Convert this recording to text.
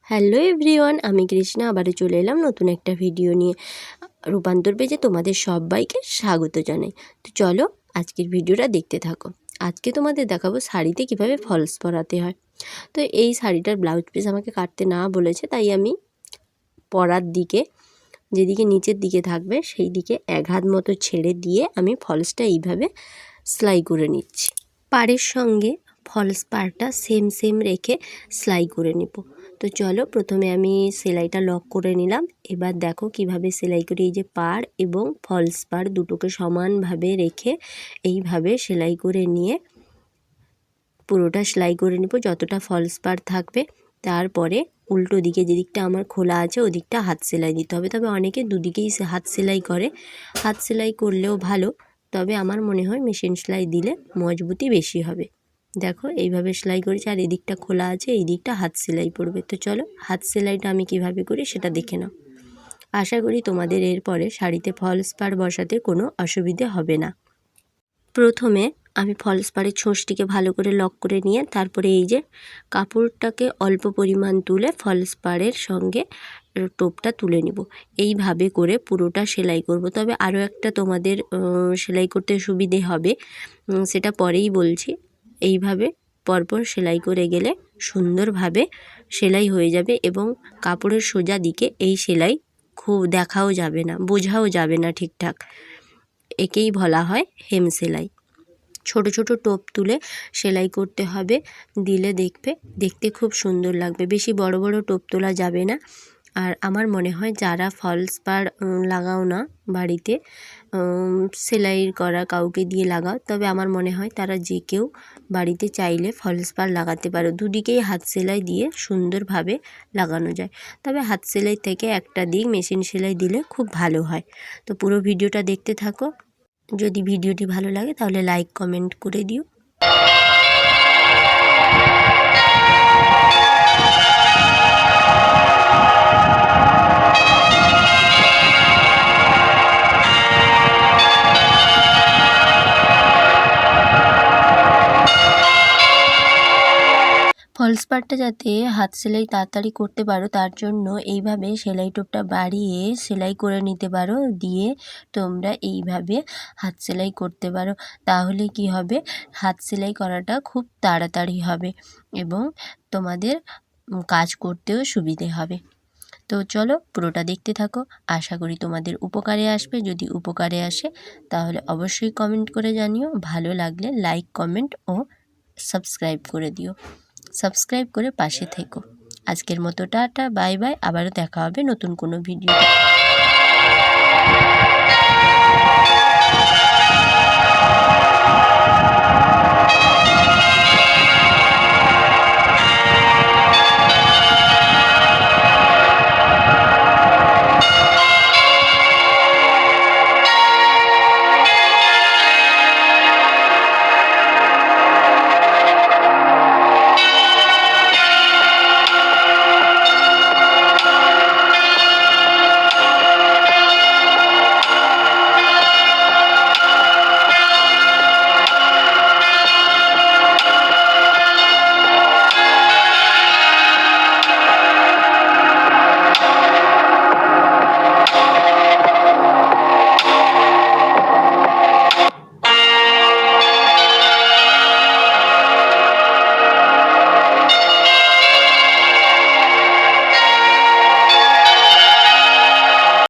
Hello everyone, আমি কৃষ্ণা আবারও চলে এলাম নতুন একটা ভিডিও নিয়ে। রূপান্তর পেজে তোমাদের সবাইকে স্বাগত জানাই। তো চলো আজকের ভিডিওটা দেখতে থাকো। আজকে তোমাদের দেখাবো শাড়িতে কিভাবে ফলস পরাতে হয়। তো এই শাড়িটার ব্লাউজ পিস আমাকে কাটতে না বলেছে, তাই আমি পরার দিকে যেদিকে নিচের দিকে থাকবে সেই দিকে এক হাত মতো ছেড়ে দিয়ে আমি ফলসটা এইভাবে সেলাই করে নিচ্ছি। পাড়ের সঙ্গে ফলস পাড়টা সেম রেখে সেলাই করে নেব। তো চলো প্রথমে আমি সেলাইটা লক করে নিলাম। এবার দেখো কিভাবে সেলাই করি। এই যে পাড় এবং ফলস পাড় দুটোকে সমানভাবে রেখে এইভাবে সেলাই করে নিয়ে পুরোটা সেলাই করে নেব যতটা ফলস পাড় থাকবে। তারপরে উল্টো দিকে যেদিকটা আমার খোলা আছে ওদিকটা হাত সেলাই দিতে হবে। তবে অনেকে দুদিকেই হাত সেলাই করে, হাত সেলাই করলেও ভালো, তবে আমার মনে হয় মেশিন সেলাই দিলে মজবুতি বেশি হবে। দেখো এইভাবে সেলাই করেছি, আর এদিকটা খোলা আছে, এই দিকটা হাত সেলাই পড়বে। তো চলো হাত সেলাইটা আমি কিভাবে করি সেটা দেখে নাও। আশা করি তোমাদের এরপরে শাড়িতে ফলস পাড় বসাতে কোনো অসুবিধে হবে না। প্রথমে আমি ফলস পাড়ের ছোঁচটিকে ভালো করে লক করে নিয়ে তারপরে এই যে কাপড়টাকে অল্প পরিমাণ তুলে ফলস পাড়ের সঙ্গে টোপটা তুলে নিব। এইভাবে করে পুরোটা সেলাই করব। তবে আরও একটা তোমাদের সেলাই করতে সুবিধে হবে, সেটা পরেই বলছি। এইভাবে পরপর সেলাই করে গেলে সুন্দরভাবে সেলাই হয়ে যাবে এবং কাপড়ের সোজা দিকে এই সেলাই খুব দেখাও যাবে না, বোঝাও যাবে না ঠিকঠাক। একেই বলা হয় হেম সেলাই। ছোট ছোট টোপ তুলে সেলাই করতে হবে, দিলে দেখতে খুব সুন্দর লাগবে। বেশি বড় বড় টোপ তোলা যাবে না। আর আমার মনে হয় যারা ফলস পাড় লাগাও না বাড়িতে, সেলাই করা কাউকে দিয়ে লাগাও, তবে আমার মনে হয় তারা যে কেউ বাড়িতে চাইলে ফলস পাড় লাগাতে পারো। দুদিকেই হাত সেলাই দিয়ে সুন্দরভাবে লাগানো যায়। তবে হাত সেলাই থেকে একটা দিক মেশিন সেলাই দিলে খুব ভালো হয়। তো পুরো ভিডিওটা দেখতে থাকো। যদি ভিডিওটি ভালো লাগে তাহলে লাইক কমেন্ট করে দিও। ফলস পাড়টা যাতে হাত সেলাই তাড়াতাড়ি করতে পারো তার জন্য এইভাবে সেলাই টোপটা বাড়িয়ে সেলাই করে নিতে পারো, দিয়ে তোমরা এইভাবে হাত সেলাই করতে পারো। তাহলে কি হবে, হাত সেলাই করাটা খুব তাড়াতাড়ি হবে এবং তোমাদের কাজ করতেও সুবিধে হবে। তো চলো পুরোটা দেখতে থাকো, আশা করি তোমাদের উপকারে আসবে। যদি উপকারে আসে তাহলে অবশ্যই কমেন্ট করে জানিও, ভালো লাগলে লাইক কমেন্ট ও সাবস্ক্রাইব করে দিও। সাবস্ক্রাইব করে পাশে থেকো। আজকের মতো টাটা, বাই বাই। আবারও দেখা হবে নতুন কোনো ভিডিও।